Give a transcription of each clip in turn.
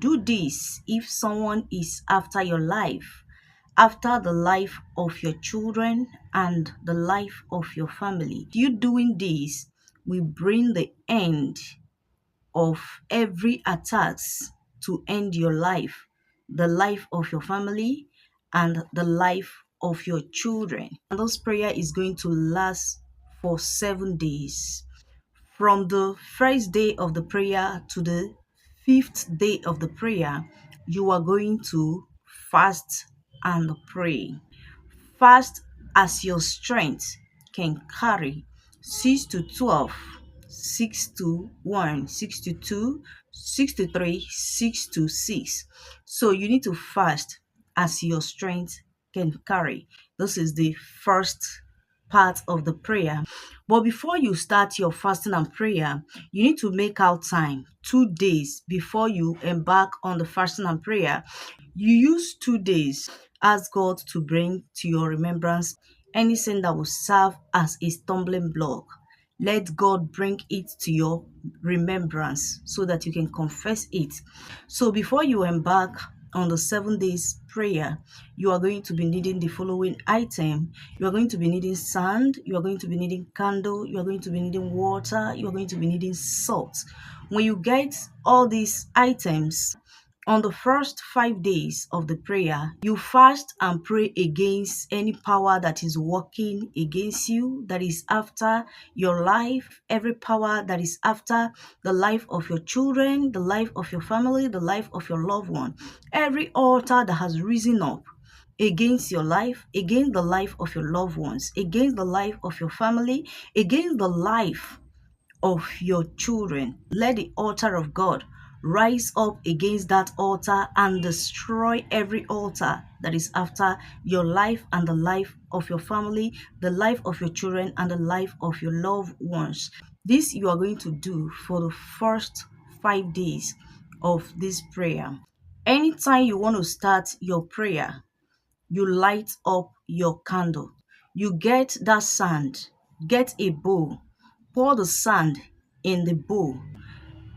do this if someone is after your life, after the life of your children and the life of your family. You doing this will bring the end of every attacks to end your life, the life of your family, and the life of your children. And this prayer is going to last for 7 days. From the first day of the prayer to the fifth day of the prayer, you are going to fast and pray. Fast as your strength can carry. 6 to 12, 6 to 1, 6 to 2, 6 to 3, 6 to 6. So you need to fast as your strength can carry. This is the first part of the prayer. But before you start your fasting and prayer, you need to make out time 2 days before you embark on the fasting and prayer. You use 2 days. Ask God to bring to your remembrance any sin that will serve as a stumbling block. Let God bring it to your remembrance so that you can confess it. So before you embark on the 7 days prayer, you are going to be needing the following item. You are going to be needing sand, you are going to be needing candle, you are going to be needing water, you are going to be needing salt. When you get all these items, on the first 5 days of the prayer, you fast and pray against any power that is working against you, that is after your life, every power that is after the life of your children, the life of your family, the life of your loved one, every altar that has risen up against your life, against the life of your loved ones, against the life of your family, against the life of your children. Let the altar of God rise up against that altar and destroy every altar that is after your life and the life of your family, the life of your children, and the life of your loved ones. This you are going to do for the first 5 days of this prayer. Anytime you want to start your prayer, you light up your candle. You get that sand, get a bowl, pour the sand in the bowl.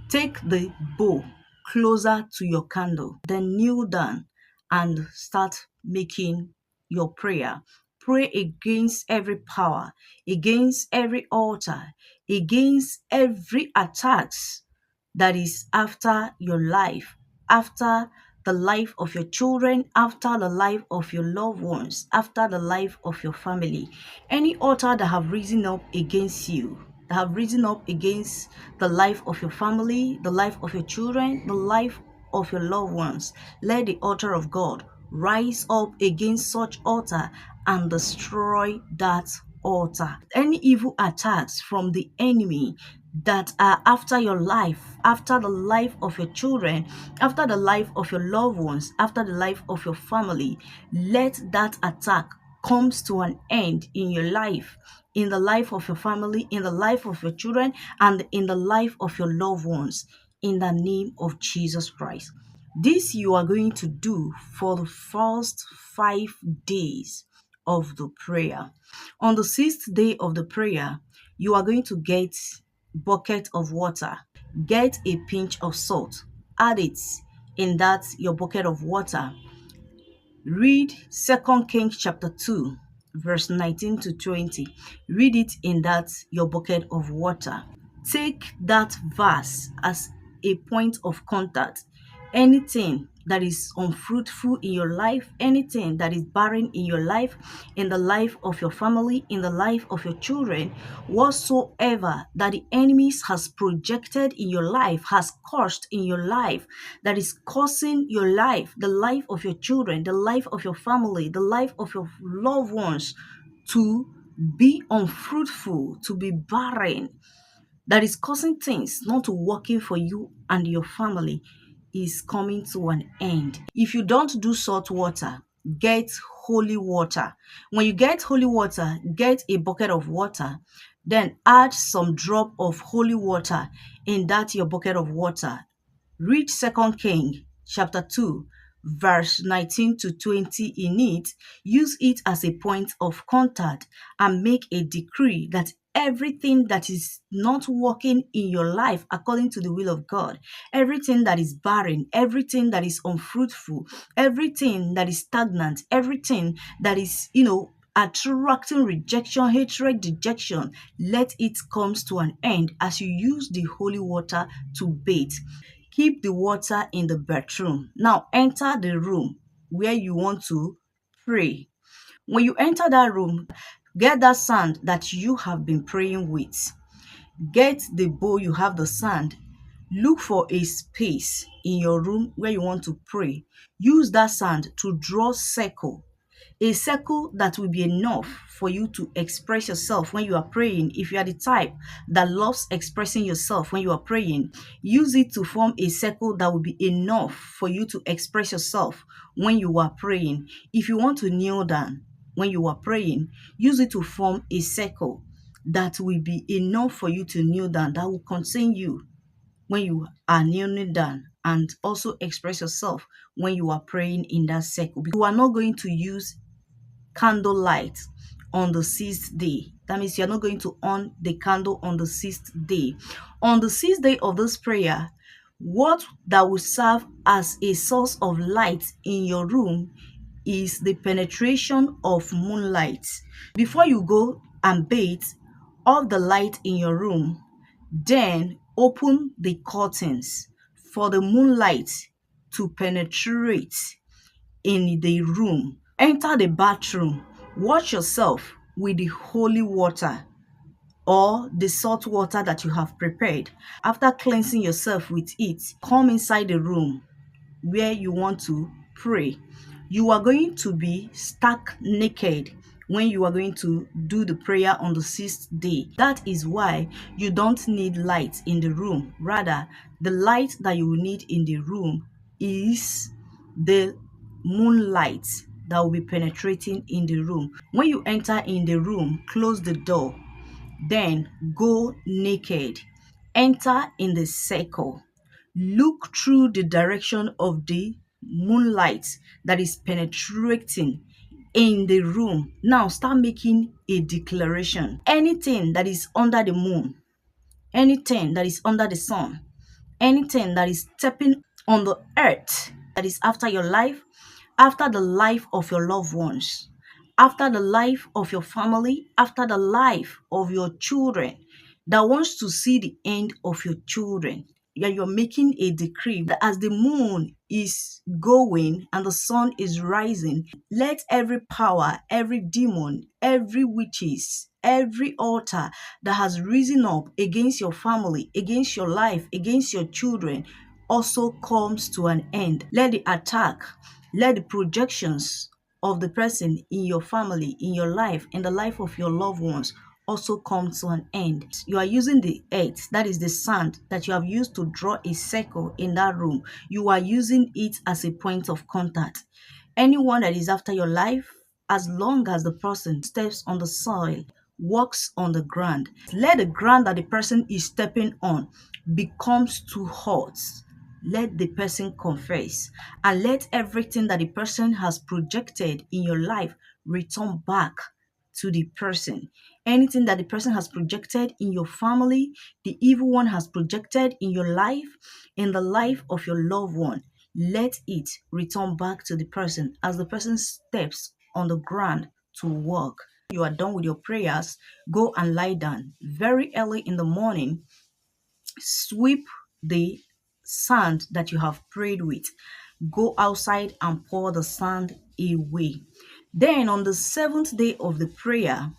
Take the bowl closer to your candle, then kneel down and start making your prayer. Pray against every power, against every altar, against every attacks that is after your life, after the life of your children, after the life of your loved ones, after the life of your family. Any altar that have risen up against you, that have risen up against the life of your family, the life of your children, the life of your loved ones, let the altar of God rise up against such altar and destroy that altar. Any evil attacks from the enemy that are after your life, after the life of your children, after the life of your loved ones, after the life of your family, let that attack comes to an end in your life, in the life of your family, in the life of your children, and in the life of your loved ones, in the name of Jesus Christ. This you are going to do for the first 5 days of the prayer. On the sixth day of the prayer, you are going to get bucket of water. Get a pinch of salt. Add it in that your bucket of water. Read 2 Kings chapter 2, verse 19 to 20. Read it in that your bucket of water. Take that verse as a point of contact. Anything that is unfruitful in your life, anything that is barren in your life, in the life of your family, in the life of your children, whatsoever that the enemies has projected in your life, has cursed in your life, that is causing your life, the life of your children, the life of your family, the life of your loved ones to be unfruitful, to be barren, that is causing things not to working for you and your family, is coming to an end. If you don't do salt water, get holy water. When you get holy water, get a bucket of water, then add some drop of holy water in that your bucket of water. Read 2 King chapter 2, verse 19 to 20 in it. Use it as a point of contact and make a decree that everything that is not working in your life according to the will of God, everything that is barren, everything that is unfruitful, everything that is stagnant, everything that is, attracting rejection, hatred, dejection, let it comes to an end as you use the holy water to bathe. Keep the water in the bathroom. Now enter the room where you want to pray. When you enter that room, get that sand that you have been praying with. Get the bowl, you have the sand. Look for a space in your room where you want to pray. Use that sand to draw circle, a circle that will be enough for you to express yourself when you are praying. If you are the type that loves expressing yourself when you are praying, use it to form a circle that will be enough for you to express yourself when you are praying. If you want to kneel down when you are praying, use it to form a circle that will be enough for you to kneel down, that will contain you when you are kneeling down, and also express yourself when you are praying in that circle. You are not going to use candlelight on the sixth day. That means you're not going to on the candle on the sixth day. On the sixth day of this prayer, what that will serve as a source of light in your room is the penetration of moonlight. Before you go and bathe, off the light in your room, then open the curtains for the moonlight to penetrate in the room. Enter the bathroom. Wash yourself with the holy water or the salt water that you have prepared. After cleansing yourself with it, come inside the room where you want to pray. You are going to be stark naked when you are going to do the prayer on the sixth day. That is why you don't need light in the room. Rather, the light that you will need in the room is the moonlight that will be penetrating in the room. When you enter in the room, close the door, then go naked. Enter in the circle. Look through the direction of the moonlight that is penetrating in the room. Now start making a declaration. Anything that is under the moon, anything that is under the sun, anything that is stepping on the earth that is after your life, after the life of your loved ones, after the life of your family, after the life of your children, that wants to see the end of your children. Yeah, you're making a decree that as the moon is going and the sun is rising, let every power, every demon, every witches, every altar that has risen up against your family, against your life, against your children, also comes to an end. Let the attack, let the projections of the person in your family, in your life, in the life of your loved ones also come to an end. You are using the earth, that is the sand that you have used to draw a circle in that room. You are using it as a point of contact. Anyone that is after your life, as long as the person steps on the soil, walks on the ground, let the ground that the person is stepping on becomes too hot. Let the person confess, and let everything that the person has projected in your life return back to the person. Anything that the person has projected in your family, the evil one has projected in your life, in the life of your loved one, let it return back to the person as the person steps on the ground to walk. You are done with your prayers, go and lie down. Very early in the morning, sweep the sand that you have prayed with. Go outside and pour the sand away. Then on the seventh day of the prayer,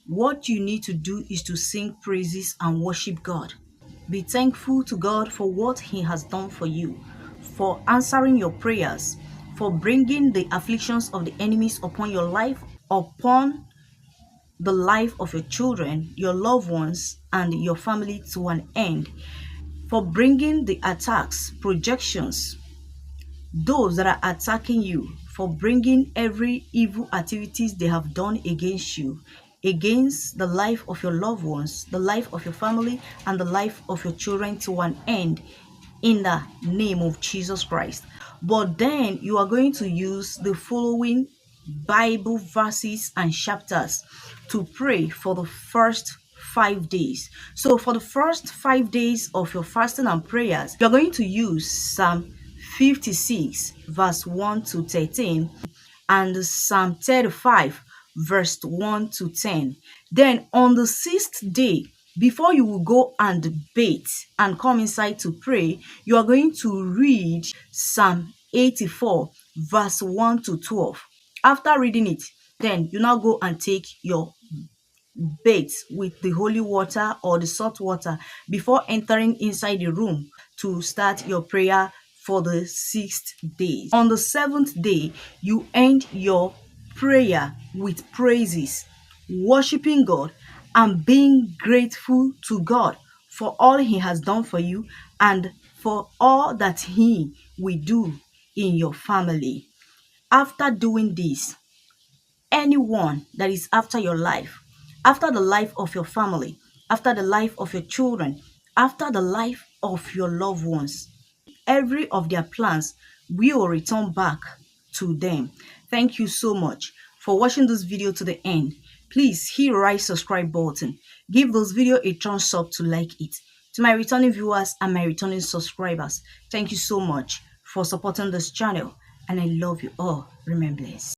what you need to do is to sing praises and worship God. Be thankful to God for what He has done for you, for answering your prayers, for bringing the afflictions of the enemies upon your life, upon the life of your children, your loved ones, and your family to an end, for bringing the attacks, projections, those that are attacking you, for bringing every evil activities they have done against you, against the life of your loved ones, the life of your family, and the life of your children to an end, in the name of Jesus Christ. But then you are going to use the following Bible verses and chapters to pray for the first 5 days. So for the first 5 days of your fasting and prayers, you're going to use Psalm 56 verse 1 to 13 and Psalm 35 verse 1 to 10. Then on the sixth day, before you will go and bathe and come inside to pray, you are going to read Psalm 84 verse 1 to 12. After reading it, then you now go and take your bathe with the holy water or the salt water before entering inside the room to start your prayer for the sixth day. On the seventh day, you end your prayer with praises, worshiping God and being grateful to God for all He has done for you and for all that He will do in your family. After doing this, anyone that is after your life, after the life of your family, after the life of your children, after the life of your loved ones, every of their plans will return back to them. Thank you so much for watching this video to the end. Please hit the right subscribe button. Give this video a thumbs up to like it. To my returning viewers and my returning subscribers, thank you so much for supporting this channel, and I love you all. Remain blessed.